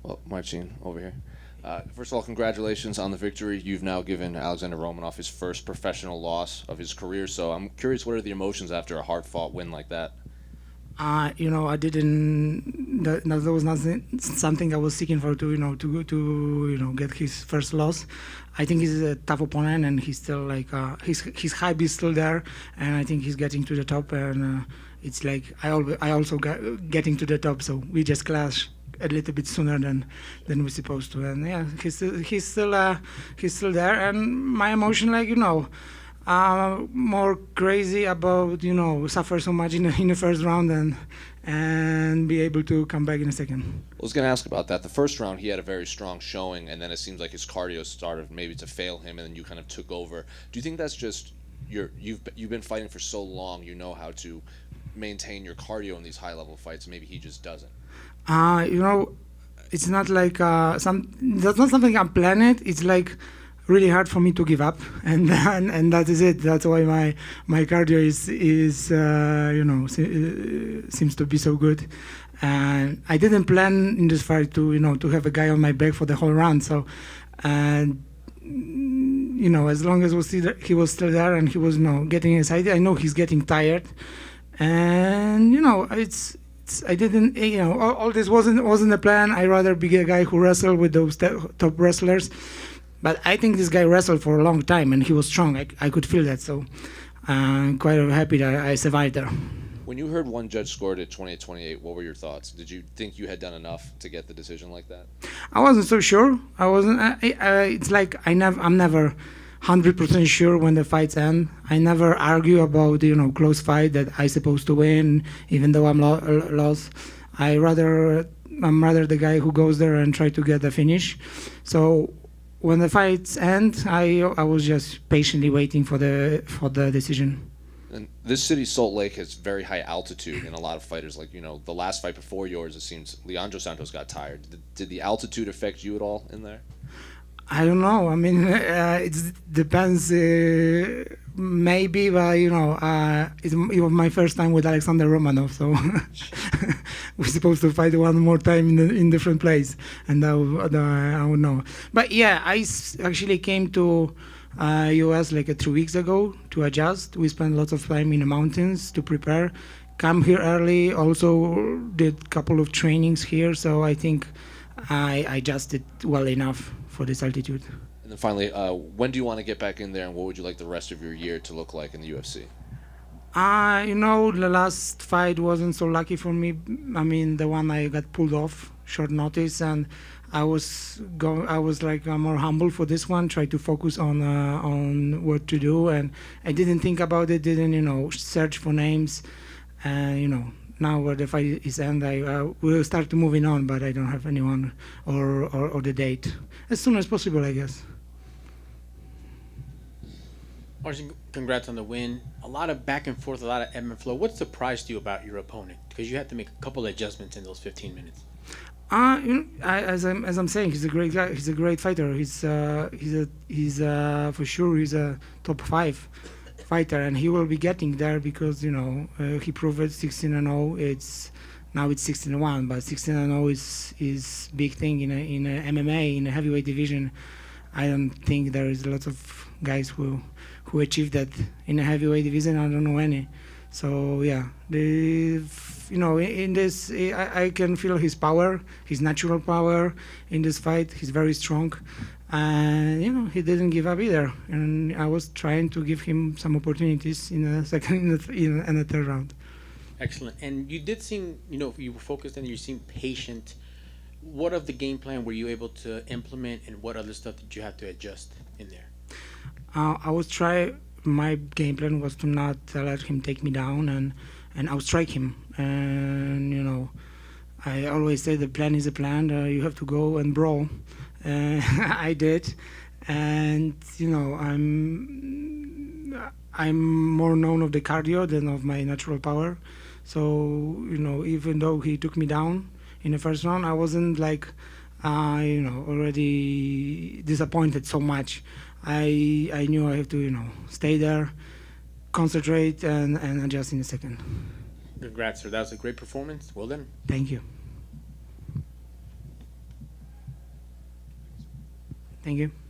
Well, Marcin, over here. First of all, congratulations on the victory. You've now given Alexander Romanov his first professional loss of his career. So I'm curious, what are the emotions after a hard-fought win like that? I didn't. That was not something I was seeking for to get his first loss. I think he's a tough opponent, and he's still like his hype is still there, and I think he's getting to the top. And it's like I also got getting to the top, so we just clash a little bit sooner than we're supposed to. And yeah, he's still there, and my emotion, more crazy about suffer so much in the first round and be able to come back in a second. I was going to ask about that. The first round, he had a very strong showing, and then it seems like his cardio started maybe to fail him, and then you kind of took over. Do you think that's just you've been fighting for so long, you know how to maintain your cardio in these high-level fights? Maybe he just doesn't. It's not like that's not something I'm planning. It's like really hard for me to give up, and that is it. That's why my cardio seems to be so good. And I didn't plan in this fight to have a guy on my back for the whole round. So, and as long as he was still there and he was getting excited, I know he's getting tired, and I didn't, all this wasn't a plan. I rather be a guy who wrestled with those top wrestlers. But I think this guy wrestled for a long time, and he was strong. I could feel that, so I'm quite happy that I survived there. When you heard one judge scored at 28-28, what were your thoughts? Did you think you had done enough to get the decision like that? I wasn't so sure. I wasn't. It's like I'm never 100% sure when the fights end. I never argue about close fight that I supposed to win, even though I'm lost. I'm rather the guy who goes there and try to get the finish. So when the fights end, I was just patiently waiting for the decision. And this city, Salt Lake, has very high altitude, and a lot of fighters, like the last fight before yours, it seems Leandro Santos got tired. Did the altitude affect you at all in there? I don't know. I mean, it depends. Maybe, but it was my first time with Alexandr Romanov, so we're supposed to fight one more time in different place, and I would know. But yeah, actually came to US like 3 weeks ago to adjust. We spent lots of time in the mountains to prepare. Come here early. Also did a couple of trainings here, so I think I adjusted well enough for this altitude. And then finally, when do you want to get back in there, and what would you like the rest of your year to look like in the UFC? The last fight wasn't so lucky for me. I mean, the one I got pulled off short notice, and I was like more humble for this one. Try to focus on what to do, and I didn't think about it. Didn't search for names, and now where the fight is end, I will start moving on, but I don't have anyone or the date as soon as possible, I guess. Marcin, congrats on the win. A lot of back and forth, a lot of ebb and flow. What surprised you about your opponent? Because you had to make a couple of adjustments in those 15 minutes. As I'm saying, he's a great guy. He's a great fighter. He's for sure he's a top 5 fighter, and he will be getting there because he proved it 16-0. Now it's 16-1, but 16-0 is big thing in a MMA in a heavyweight division. I don't think there is a lot of guys who achieve that in a heavyweight division. I don't know any. So yeah, in this I can feel his power, his natural power in this fight. He's very strong, and he didn't give up either. And I was trying to give him some opportunities in the second in the third round. Excellent. And you did seem, you were focused and you seemed patient. What of the game plan were you able to implement, and what other stuff did you have to adjust in there? My game plan was to not let him take me down and outstrike him. And I always say the plan is a plan. You have to go and brawl. I did, and I'm more known of the cardio than of my natural power. So even though he took me down in the first round, I wasn't like already disappointed so much. I knew I have to stay there, concentrate, and adjust in a second. Congrats, sir. That was a great performance. Well done. Thank you. Thank you.